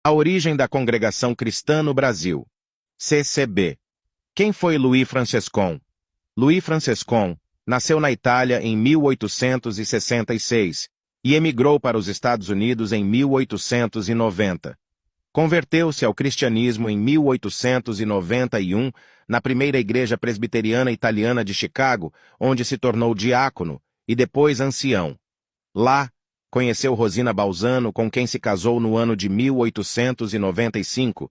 A origem da Congregação Cristã no Brasil. CCB. Quem foi Louis Franchescon? Louis Franchescon nasceu na Itália em 1866 e emigrou para os Estados Unidos em 1890. Converteu-se ao cristianismo em 1891 na primeira igreja presbiteriana italiana de Chicago, onde se tornou diácono e depois ancião. Lá, conheceu Rosina Balzano, com quem se casou no ano de 1895.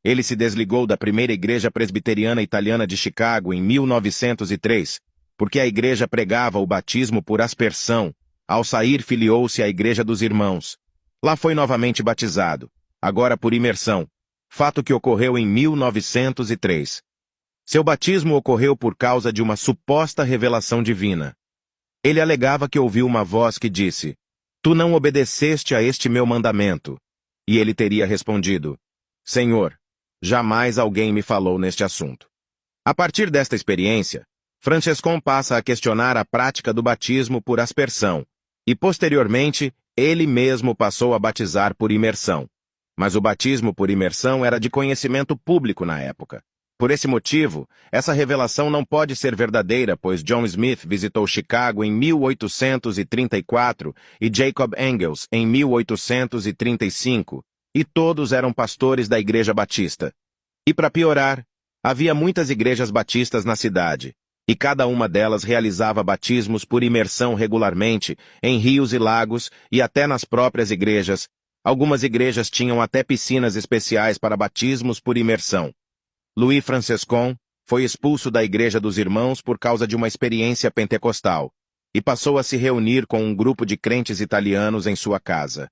Ele se desligou da primeira igreja presbiteriana italiana de Chicago em 1903, porque a igreja pregava o batismo por aspersão. Ao sair, filiou-se à Igreja dos Irmãos. Lá foi novamente batizado, agora por imersão, fato que ocorreu em 1903. Seu batismo ocorreu por causa de uma suposta revelação divina. Ele alegava que ouviu uma voz que disse: "Tu não obedeceste a este meu mandamento." E ele teria respondido: "Senhor, jamais alguém me falou neste assunto." A partir desta experiência, Franchescon passa a questionar a prática do batismo por aspersão, e posteriormente, ele mesmo passou a batizar por imersão. Mas o batismo por imersão era de conhecimento público na época. Por esse motivo, essa revelação não pode ser verdadeira, pois John Smith visitou Chicago em 1834 e Jacob Engels em 1835, e todos eram pastores da Igreja Batista. E para piorar, havia muitas igrejas batistas na cidade, e cada uma delas realizava batismos por imersão regularmente, em rios e lagos e até nas próprias igrejas. Algumas igrejas tinham até piscinas especiais para batismos por imersão. Louis Franchescon foi expulso da Igreja dos Irmãos por causa de uma experiência pentecostal, e passou a se reunir com um grupo de crentes italianos em sua casa.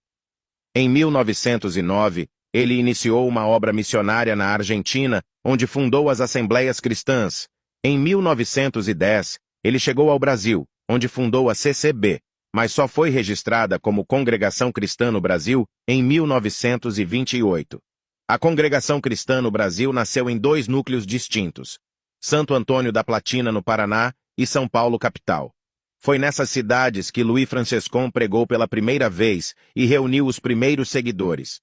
Em 1909, ele iniciou uma obra missionária na Argentina, onde fundou as Assembleias Cristãs. Em 1910, ele chegou ao Brasil, onde fundou a CCB, mas só foi registrada como Congregação Cristã no Brasil em 1928. A Congregação Cristã no Brasil nasceu em dois núcleos distintos: Santo Antônio da Platina, no Paraná, e São Paulo, capital. Foi nessas cidades que Louis Franchescon pregou pela primeira vez e reuniu os primeiros seguidores.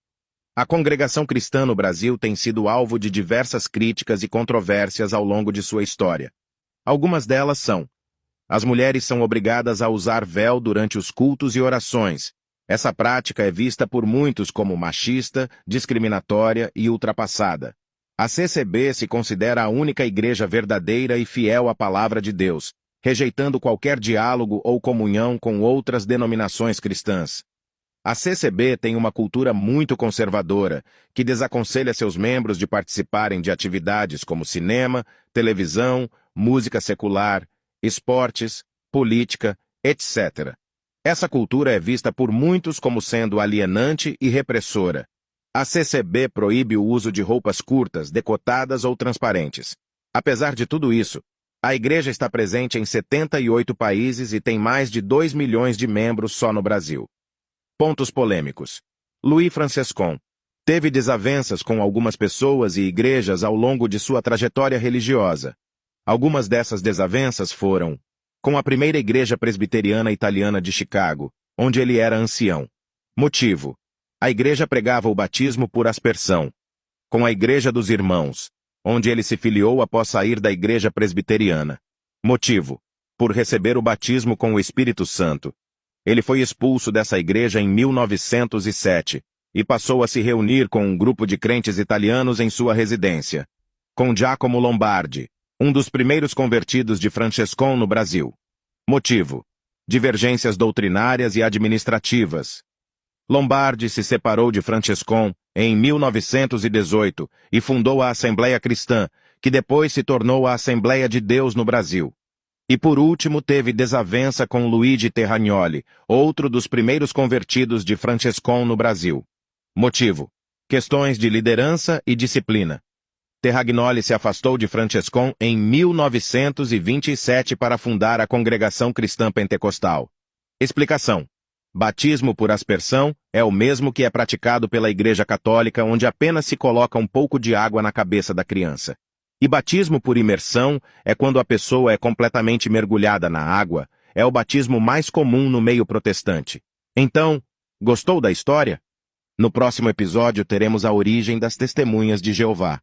A Congregação Cristã no Brasil tem sido alvo de diversas críticas e controvérsias ao longo de sua história. Algumas delas são: as mulheres são obrigadas a usar véu durante os cultos e orações. Essa prática é vista por muitos como machista, discriminatória e ultrapassada. A CCB se considera a única igreja verdadeira e fiel à palavra de Deus, rejeitando qualquer diálogo ou comunhão com outras denominações cristãs. A CCB tem uma cultura muito conservadora, que desaconselha seus membros de participarem de atividades como cinema, televisão, música secular, esportes, política, etc. Essa cultura é vista por muitos como sendo alienante e repressora. A CCB proíbe o uso de roupas curtas, decotadas ou transparentes. Apesar de tudo isso, a igreja está presente em 78 países e tem mais de 2 milhões de membros só no Brasil. Pontos polêmicos. Louis Franchescon teve desavenças com algumas pessoas e igrejas ao longo de sua trajetória religiosa. Algumas dessas desavenças foram com a primeira igreja presbiteriana italiana de Chicago, onde ele era ancião. Motivo: a igreja pregava o batismo por aspersão. Com a Igreja dos Irmãos, onde ele se filiou após sair da igreja presbiteriana. Motivo: por receber o batismo com o Espírito Santo. Ele foi expulso dessa igreja em 1907 e passou a se reunir com um grupo de crentes italianos em sua residência. Com Giacomo Lombardi, um dos primeiros convertidos de Franchescon no Brasil. Motivo: divergências doutrinárias e administrativas. Lombardi se separou de Franchescon em 1918 e fundou a Assembleia Cristã, que depois se tornou a Assembleia de Deus no Brasil. E por último teve desavença com Luigi Terragnoli, outro dos primeiros convertidos de Franchescon no Brasil. Motivo: questões de liderança e disciplina. Terragnoli se afastou de Franchescon em 1927 para fundar a Congregação Cristã Pentecostal. Explicação: batismo por aspersão é o mesmo que é praticado pela Igreja Católica, onde apenas se coloca um pouco de água na cabeça da criança. E batismo por imersão é quando a pessoa é completamente mergulhada na água. É o batismo mais comum no meio protestante. Então, gostou da história? No próximo episódio teremos a origem das testemunhas de Jeová.